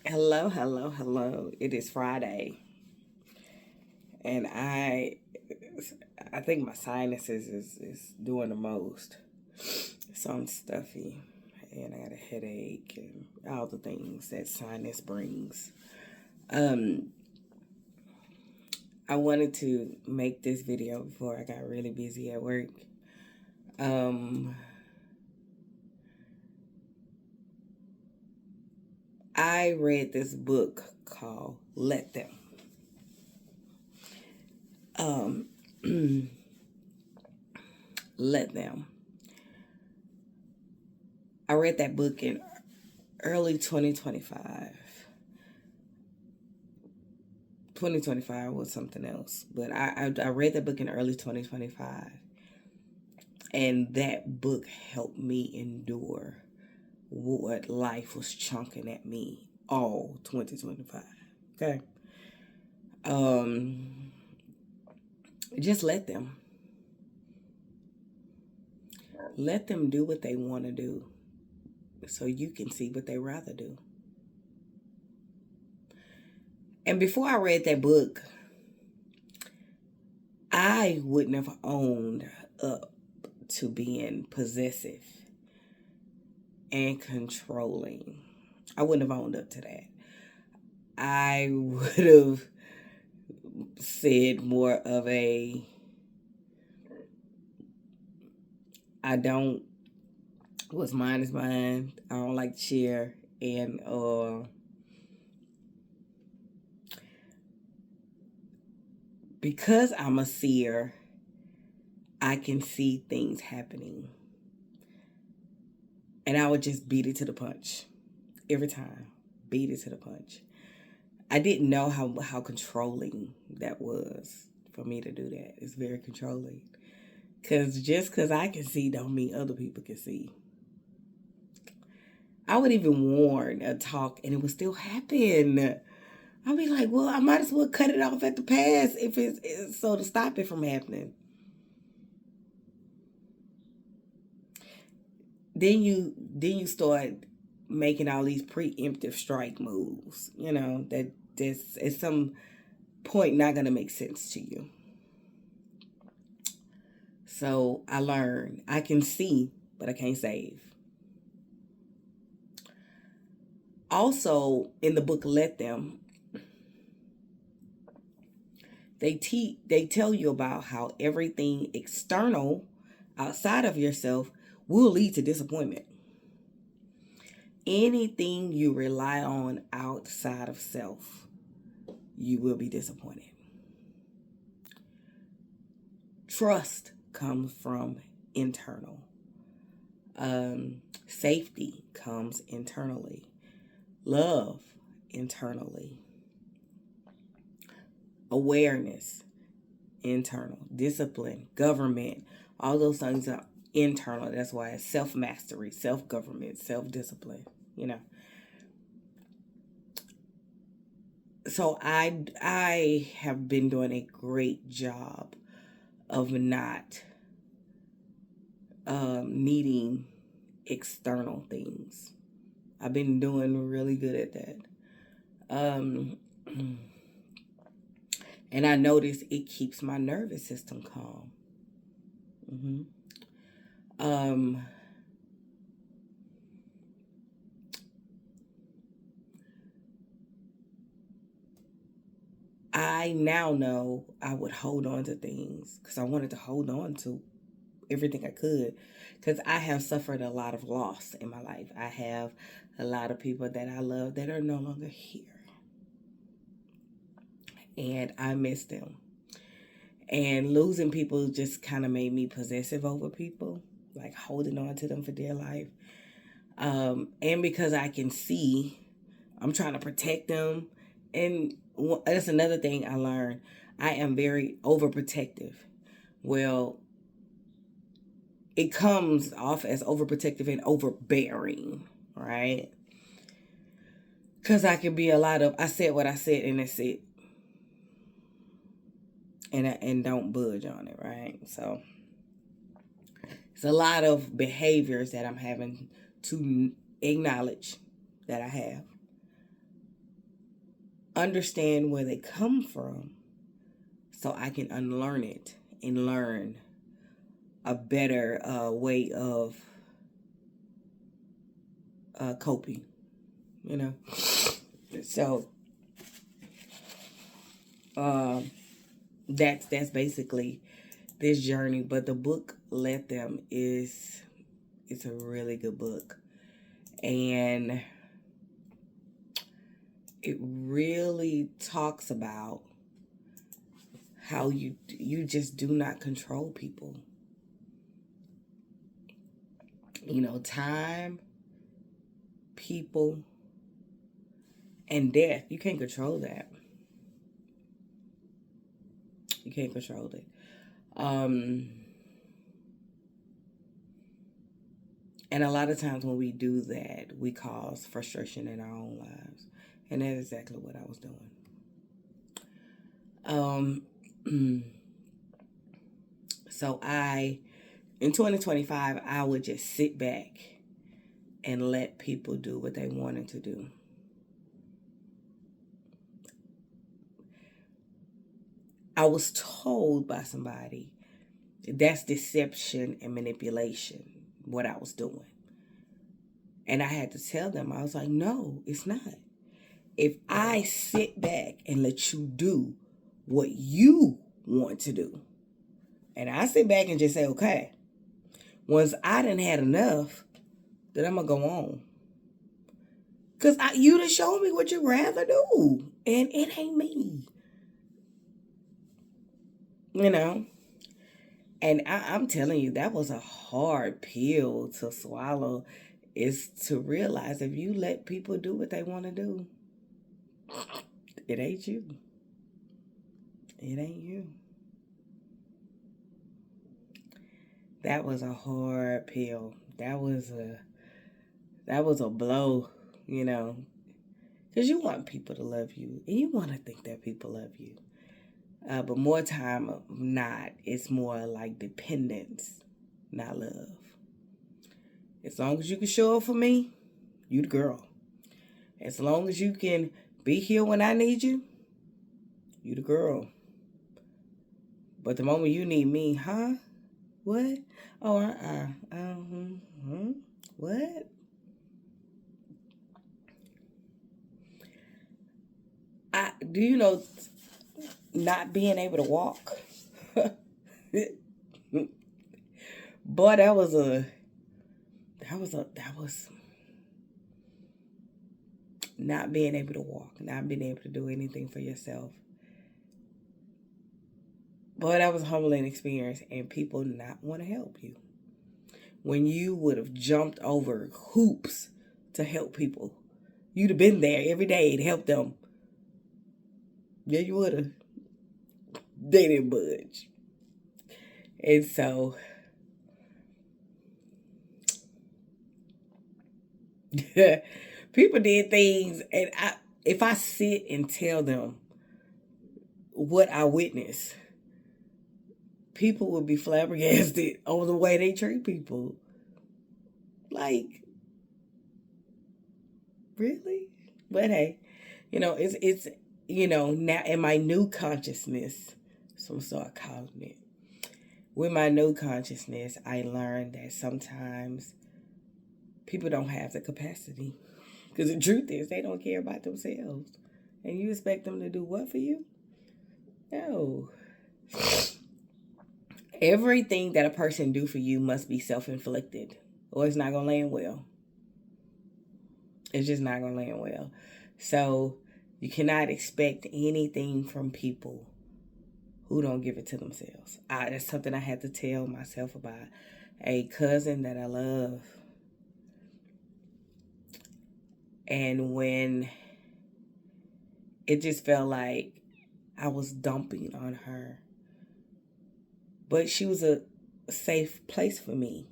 Hello, hello, hello. It is Friday, and I think my sinuses is doing the most. So I'm stuffy, and I got a headache and all the things that sinus brings. Um, I wanted to make this video before I got really busy at work. Um, I read this book called Let Them. Um, Let Them. I read that book in early 2025. 2025 was something else, but I read that book in early 2025, and that book helped me endure what life was chunking at me all 2025. Okay. Um, just let them do what they want to do, so you can see what they rather do. And before I read that book, I wouldn't have owned up to being possessive and controlling. I wouldn't have owned up to that. I would have said more of a I don't what's mine is mine. I don't like to share, and because I'm a seer, I can see things happening. And I would just beat it to the punch. Every time. Beat it to the punch. I didn't know how controlling that was for me to do that. It's very controlling. Just because I can see don't mean other people can see. I would even warn a talk and it would still happen. I'd be like, well, I might as well cut it off at the pass if it's so to stop it from happening. Then you start making all these preemptive strike moves, that this at some point not gonna make sense to you. So I learned I can see, but I can't save. Also, in the book Let Them, they tell you about how everything external outside of yourself will lead to disappointment. Anything you rely on outside of self, you will be disappointed. Trust comes from internal. Safety comes internally. Love internally. Awareness internal. Discipline, government, all those things are internal. That's why it's self mastery, self government, self discipline. You know. So I have been doing a great job of not needing external things. I've been doing really good at that. Um, and I notice it keeps my nervous system calm. hmm Um, I now know I would hold on to things because I wanted to hold on to everything I could because I have suffered a lot of loss in my life. I have a lot of people that I love that are no longer here, and I miss them. And losing people just kind of made me possessive over people, like holding on to them for dear life. And because I can see, I'm trying to protect them. And that's another thing I learned. I am very overprotective. Well, it comes off as overprotective and overbearing, right? Because I can be a lot of, I said what I said and that's it. And don't budge on it, right? So it's a lot of behaviors that I'm having to acknowledge that I have. understand where they come from so I can unlearn it and learn a better way of coping, you know. So that's basically this journey. But the book Let Them it's a really good book, and it really talks about how you just do not control people. You know, time, people, and death. You can't control that. You can't control it. And a lot of times when we do that, we cause frustration in our own lives. And that's exactly what I was doing. So in 2025, I would just sit back and let people do what they wanted to do. I was told by somebody that's deception and manipulation, what I was doing. And I had to tell them, I was like, no, it's not. If I sit back and let you do what you want to do, and I sit back and just say, okay, once I done had enough, then I'm going to go on. Because you done showed me what you'd rather do. And it ain't me. You know? And I'm telling you, that was a hard pill to swallow, is to realize if you let people do what they want to do, it ain't you. It ain't you. That was a hard pill. That was a blow, you know. Because you want people to love you. And you want to think that people love you. But more time not. It's more like dependence, not love. As long as you can show up for me, you the girl. As long as you can be here when I need you, you the girl. But the moment you need me, huh? What? Oh, what? Do you know not being able to walk? Boy, that was not being able to walk, not being able to do anything for yourself. Boy, that was a humbling experience, and people not want to help you. When you would have jumped over hoops to help people, you'd have been there every day to help them. Yeah, you would have. They didn't budge. And so, people did things, and if I sit and tell them what I witnessed, people would be flabbergasted over the way they treat people. Like, really? But hey, you know, it's you know, now in my new consciousness, so I'm start calling it. With my new consciousness, I learned that sometimes people don't have the capacity. Because the truth is, they don't care about themselves. And you expect them to do what for you? No. Everything that a person do for you must be self-inflicted, or it's not going to land well. It's just not going to land well. So you cannot expect anything from people who don't give it to themselves. That's something I had to tell myself about a cousin that I love. And when it just felt like I was dumping on her, but she was a safe place for me.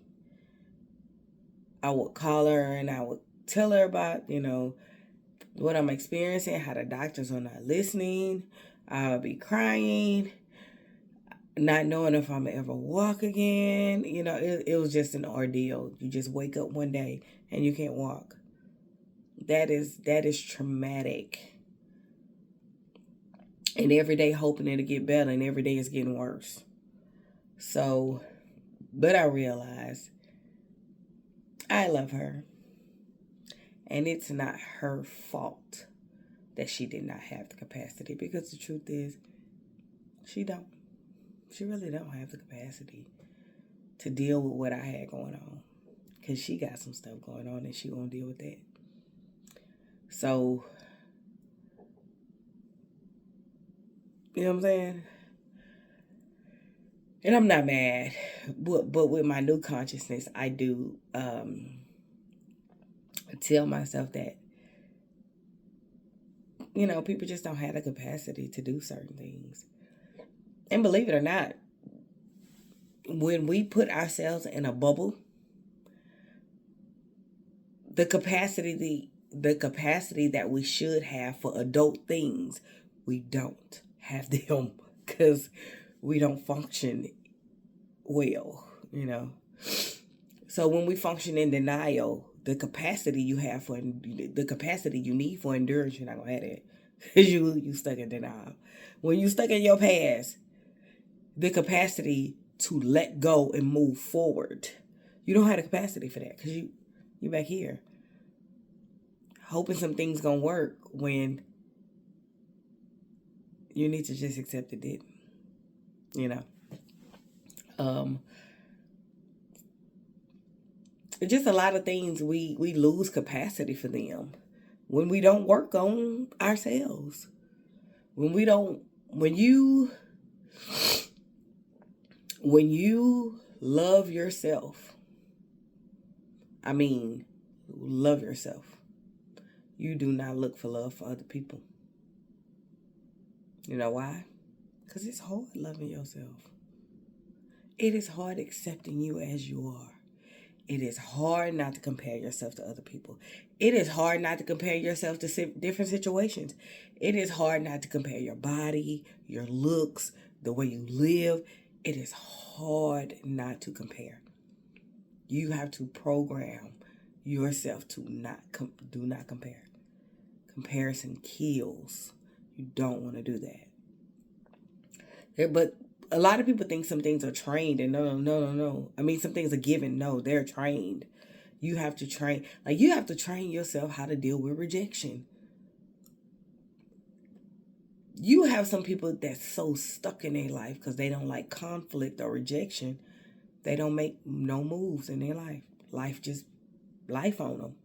I would call her and I would tell her about, you know, what I'm experiencing, how the doctors are not listening. I would be crying, not knowing if I'm ever walk again. You know, it was just an ordeal. You just wake up one day and you can't walk. That is traumatic. And every day hoping it'll get better, and every day it's getting worse. So, but I realized I love her. And it's not her fault that she did not have the capacity, because the truth is, she don't. She really don't have the capacity to deal with what I had going on, because she got some stuff going on and she won't deal with that. So, you know what I'm saying? And I'm not mad, but with my new consciousness, I do tell myself that, you know, people just don't have the capacity to do certain things. And believe it or not, when we put ourselves in a bubble, the capacity that we should have for adult things, we don't have them, because we don't function well, you know. So when we function in denial, the capacity you need for endurance, you're not gonna have that, because you stuck in denial. When you stuck in your past, the capacity to let go and move forward, you don't have the capacity for that, because you back here hoping some things gonna work when you need to just accept it didn't, you know. Just a lot of things we lose capacity for them when we don't work on ourselves. When you love yourself, I mean, love yourself, you do not look for love for other people. You know why? Because it's hard loving yourself. It is hard accepting you as you are. It is hard not to compare yourself to other people. It is hard not to compare yourself to different situations. It is hard not to compare your body, your looks, the way you live. It is hard not to compare. You have to program yourself to do not compare. Comparison kills. You don't want to do that. But a lot of people think some things are trained, and no. I mean, some things are given. No, they're trained. You have to train. Like, you have to train yourself how to deal with rejection. You have some people that's so stuck in their life because they don't like conflict or rejection. They don't make no moves in their life. Life on them.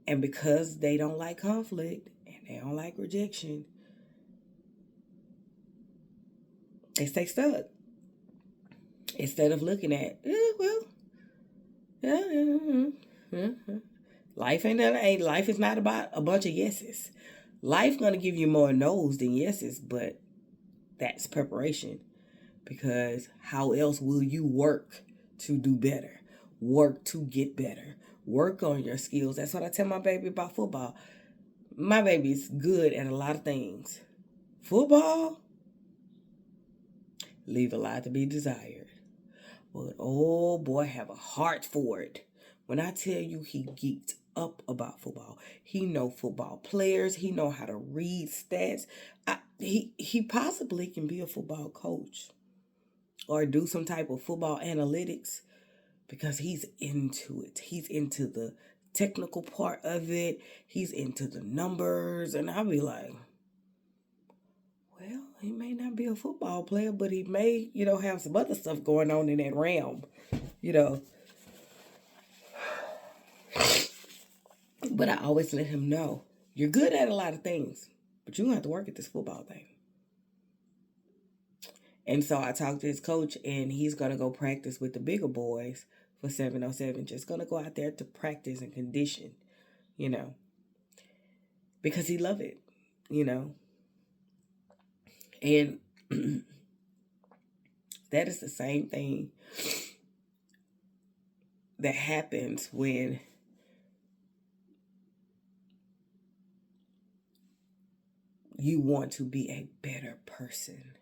And because they don't like conflict and they don't like rejection, they stay stuck. Instead of looking at, life is not about a bunch of yeses. Life gonna give you more no's than yeses, but that's preparation. Because how else will you work to do better? Work to get better. Work on your skills. That's what I tell my baby about football. My baby's good at a lot of things. Football, leave a lot to be desired. But oh boy, have a heart for it. When I tell you he geeked up about football, he know football players, he know how to read stats. He possibly can be a football coach or do some type of football analytics, because he's into it. He's into the technical part of it. He's into the numbers. And I'll be like, well, he may not be a football player, but he may, have some other stuff going on in that realm, But I always let him know, you're good at a lot of things, but you're going to have to work at this football thing. And so I talked to his coach, and he's going to go practice with the bigger boys for 707. Just going to go out there to practice and condition, because he love it, And that is the same thing that happens when you want to be a better person.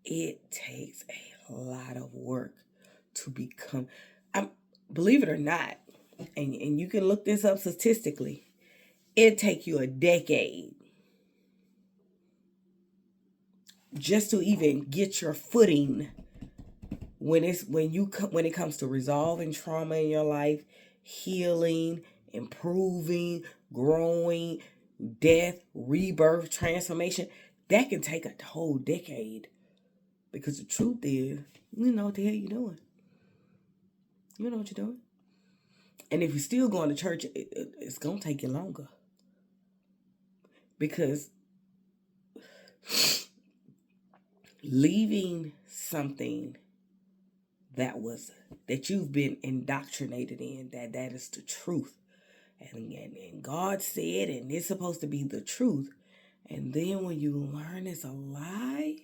It takes a lot of work to become, believe it or not, and you can look this up statistically, it take you a decade just to even get your footing when it comes to resolving trauma in your life, healing, improving, growing, death, rebirth, transformation, that can take a whole decade. Because the truth is, you know what the hell you're doing. You know what you're doing. And if you're still going to church, it's going to take you longer. Because leaving something that you've been indoctrinated in, that is the truth. And God said, and it's supposed to be the truth. And then when you learn it's a lie,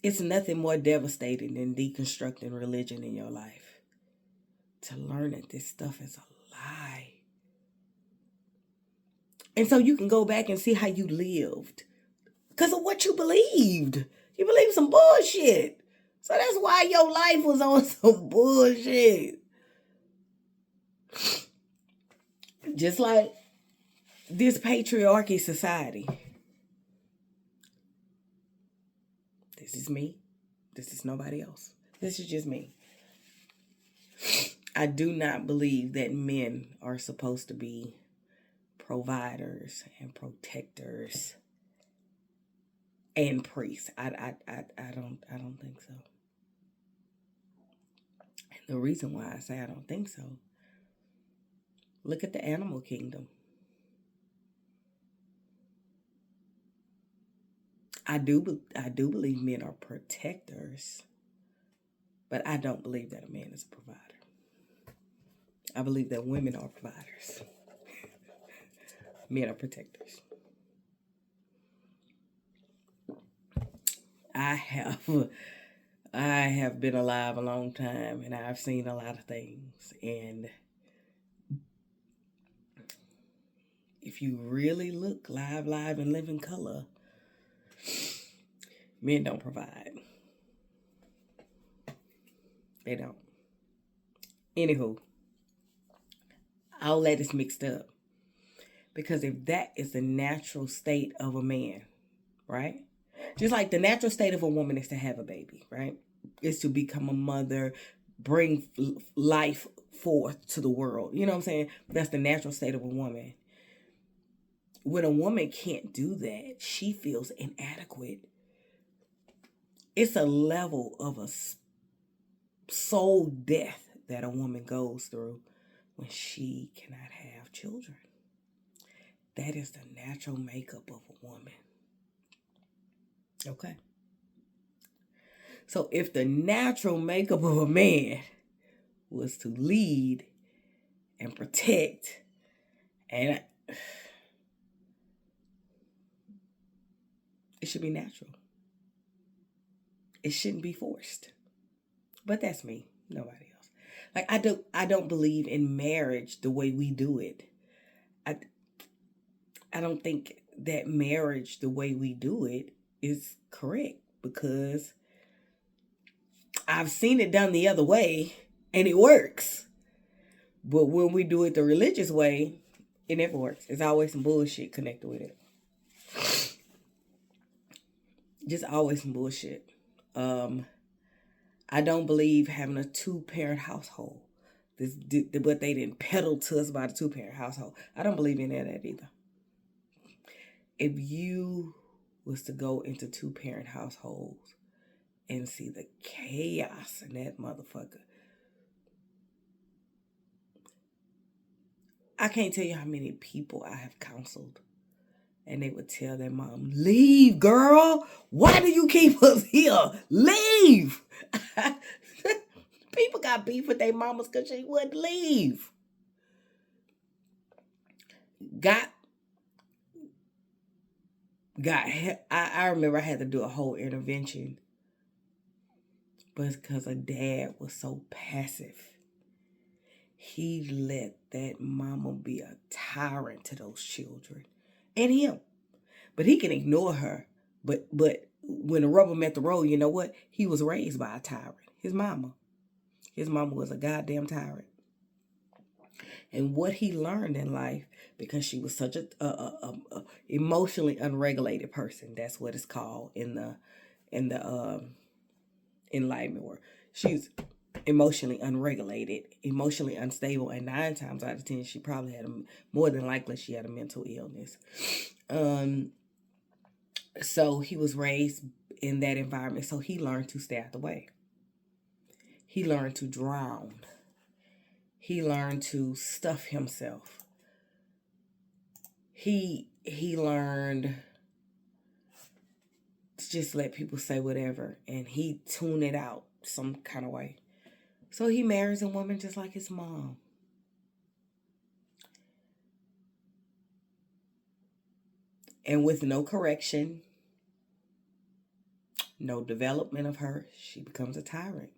it's nothing more devastating than deconstructing religion in your life. To learn that this stuff is a lie. And so you can go back and see how you lived. Because of what you believed. You believed some bullshit. So that's why your life was on some bullshit. Just like this patriarchy society. This is me. This is nobody else. This is just me. I do not believe that men are supposed to be providers and protectors and priests. I don't think so. And the reason why I say I don't think so, look at the animal kingdom. I do believe men are protectors, but I don't believe that a man is a provider. I believe that women are providers. Men are protectors. I have been alive a long time, and I've seen a lot of things. And if you really look live and live in color, men don't provide. They don't. Anywho, all that is mixed up. Because if that is the natural state of a man, right? Just like the natural state of a woman is to have a baby, right? Is to become a mother, bring life forth to the world. You know what I'm saying? That's the natural state of a woman. When a woman can't do that, she feels inadequate. It's a level of a soul death that a woman goes through when she cannot have children. That is the natural makeup of a woman. Okay. So if the natural makeup of a man was to lead and protect, and it should be natural. It shouldn't be forced. But that's me, nobody else. Like I don't believe in marriage the way we do it. I don't think that marriage the way we do it is correct, because I've seen it done the other way and it works. But when we do it the religious way, it never works. There's always some bullshit connected with it. Just always some bullshit. I don't believe having a 2-parent household. What they didn't peddle to us about a 2-parent household. I don't believe in that either. If you was to go into 2-parent households and see the chaos in that motherfucker, I can't tell you how many people I have counseled, and they would tell their mom, "Leave, girl. Why do you keep us here? Leave." People got beef with their mamas because she wouldn't leave. I remember I had to do a whole intervention, but it's because a dad was so passive. He let that mama be a tyrant to those children and him. But he can ignore her. But when the rubber met the road, you know what? He was raised by a tyrant. His mama was a goddamn tyrant. and what he learned in life, because she was such a emotionally unregulated person. That's what it's called in the enlightenment world. She's emotionally unregulated, emotionally unstable, and 9 times out of 10, she probably had more than likely she had a mental illness. So he was raised in that environment, so he learned to stay out the way. He learned to drown. He learned to stuff himself. He learned to just let people say whatever, and he tuned it out some kind of way. So he marries a woman just like his mom. And with no correction, no development of her, she becomes a tyrant.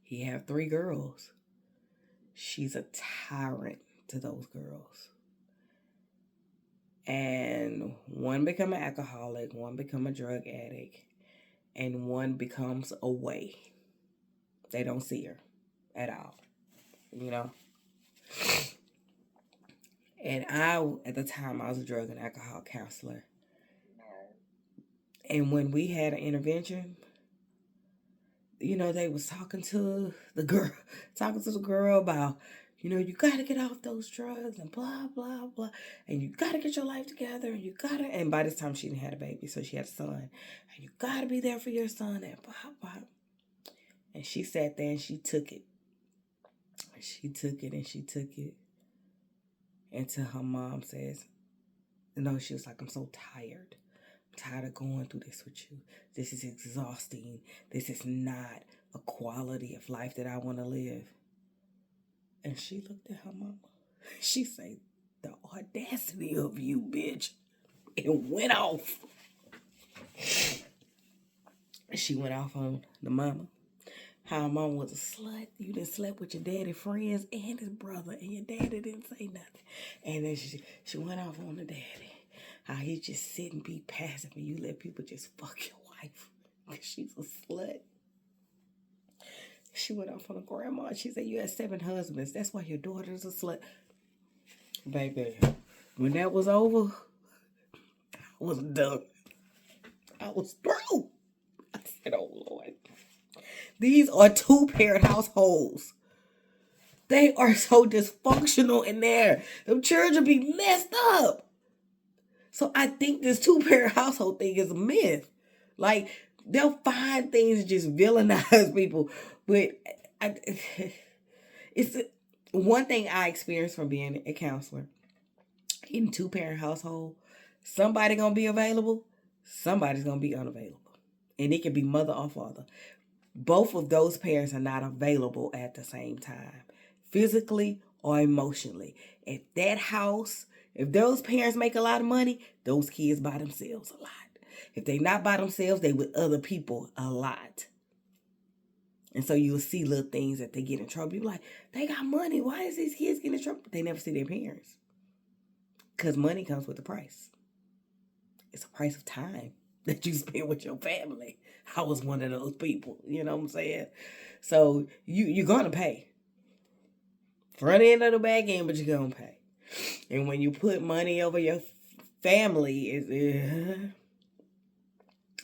He have 3 girls. She's a tyrant to those girls. And one become an alcoholic, one become a drug addict, and one becomes away. They don't see her at all, you know. And at the time, I was a drug and alcohol counselor. And when we had an intervention, they was talking to the girl about, you got to get off those drugs and blah, blah, blah. And you got to get your life together. And by this time she didn't have a baby, so she had a son. And you got to be there for your son and blah, blah. And she sat there and she took it. She took it and she took it. Until her mom says, she was like, I'm so tired. I'm tired of going through this with you. This is exhausting. This is not a quality of life that I want to live. And she looked at her mama. She said, the audacity of you, bitch. And went off. She went off on the mama. How mama was a slut. You done slept with your daddy friends and his brother, and your daddy didn't say nothing. And then she went off on the daddy. How he just sit and be passive, and you let people just fuck your wife because she's a slut. She went off on her grandma. She said, you had 7 husbands. That's why your daughter's a slut. Baby, when that was over, I was done. I was through. I said, oh, Lord. These are 2-parent households. They are so dysfunctional in there. Them children be messed up. So I think this 2-parent household thing is a myth. Like, they'll find things to just villainize people. But it's one thing I experienced from being a counselor. In a 2-parent household, somebody going to be available. Somebody's going to be unavailable. And it can be mother or father. Both of those parents are not available at the same time, physically or emotionally. At that house, if those parents make a lot of money, those kids by themselves a lot. If they not by themselves, they with other people a lot. And so you'll see little things that they get in trouble. You're like, they got money. Why is these kids getting in trouble? They never see their parents. Because money comes with a price. It's a price of time that you spend with your family. I was one of those people, you know what I'm saying? So you're going to pay. Front end or the back end, but you're going to pay. And when you put money over your family,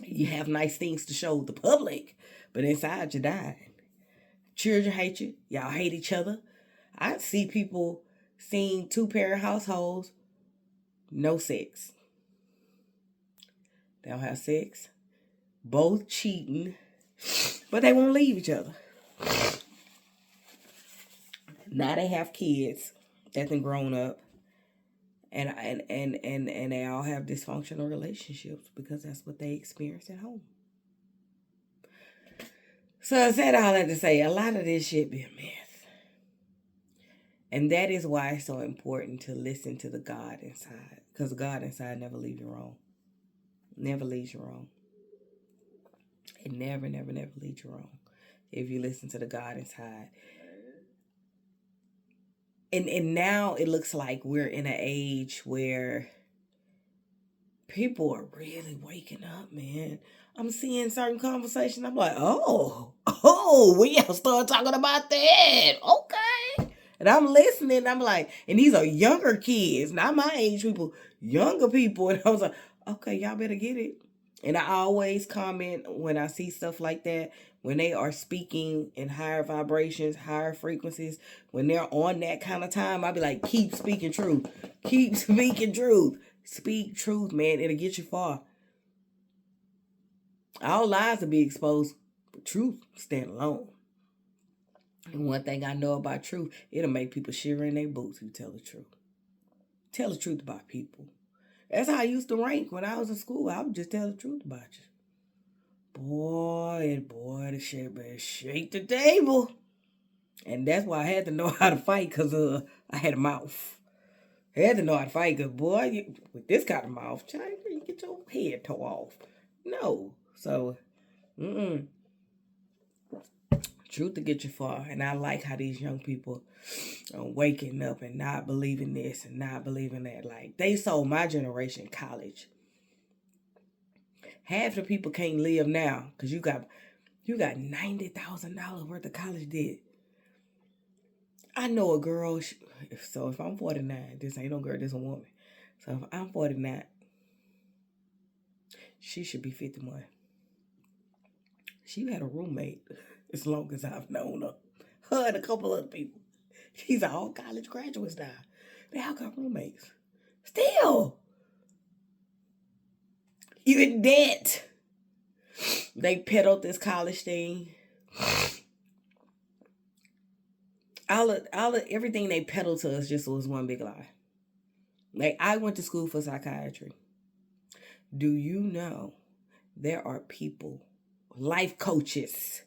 you have nice things to show the public, but inside you're dying. Children hate you. Y'all hate each other. I see people seeing 2-parent households, no sex. They don't have sex. Both cheating, but they won't leave each other. Now they have kids that done grown up, and they all have dysfunctional relationships because that's what they experience at home. So I said all that to say a lot of this shit be a myth, and that is why it's so important to listen to the God inside, because God inside never leaves you wrong. Never leaves you wrong. It never, never, never leads you wrong if you listen to the God inside. And now it looks like we're in an age where people are really waking up, man. I'm seeing certain conversations. I'm like, we gotta start talking about that. Okay. And I'm listening. I'm like, and these are younger kids, not my age people, younger people. And I was like, okay, y'all better get it. And I always comment when I see stuff like that, when they are speaking in higher vibrations, higher frequencies, when they're on that kind of time, I'll be like, keep speaking truth. Keep speaking truth. Speak truth, man. It'll get you far. All lies will be exposed, but truth stand alone. And one thing I know about truth, it'll make people shiver in their boots if you tell the truth. Tell the truth about people. That's how I used to rank when I was in school. I would just tell the truth about you. Boy, the shit better shake the table. And that's why I had to know how to fight, because I had a mouth. I had to know how to fight, because boy, with this kind of mouth, child, you get your head tore off. No. So, truth to get you far. And I like how these young people are waking up and not believing this and not believing that. Like, they sold my generation college. Half the people can't live now because you got $90,000 worth of college debt. I know a girl. So if I'm 49, this ain't no girl, this a woman. So if I'm 49, she should be 51. She had a roommate as long as I've known her. Her and a couple other people. These are all college graduates now. They all got roommates. Still, you in debt. They peddled this college thing. All of everything they peddled to us just was one big lie. Like, I went to school for psychiatry. Do you know there are people, life coaches,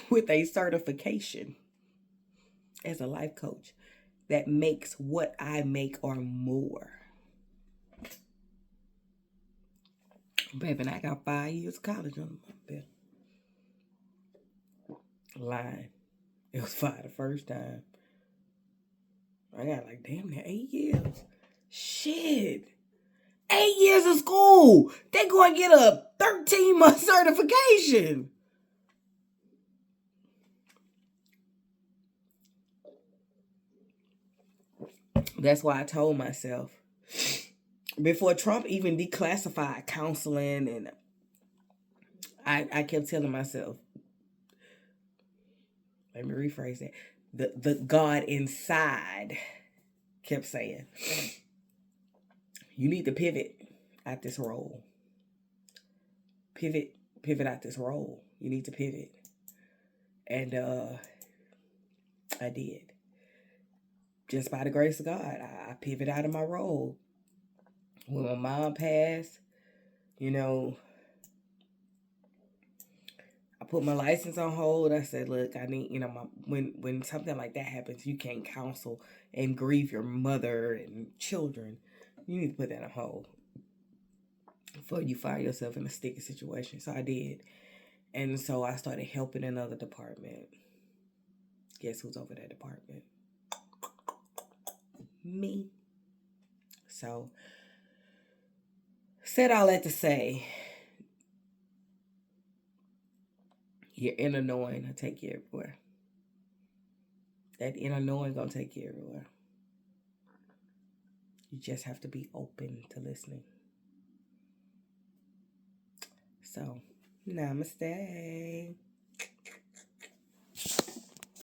with a certification as a life coach that makes what I make or more? Baby, and I got 5 years of college on my belt. Lying. It was 5 the first time. I got like damn near 8 years. Shit. 8 years of school. They going to get a 13-month certification. That's why I told myself, before Trump even declassified counseling, and I kept telling myself, let me rephrase that, the God inside kept saying, you need to pivot out this role. Pivot out this role. You need to pivot. And I did. Just by the grace of God, I pivoted out of my role. When my mom passed, I put my license on hold. I said, look, I need, when something like that happens, you can't counsel and grieve your mother and children. You need to put that on hold before you find yourself in a sticky situation. So I did. And so I started helping another department. Guess who's over that department? Me. So, said all that to say, your inner knowing will take you everywhere. That inner knowing gonna take you everywhere. You just have to be open to listening. So, namaste.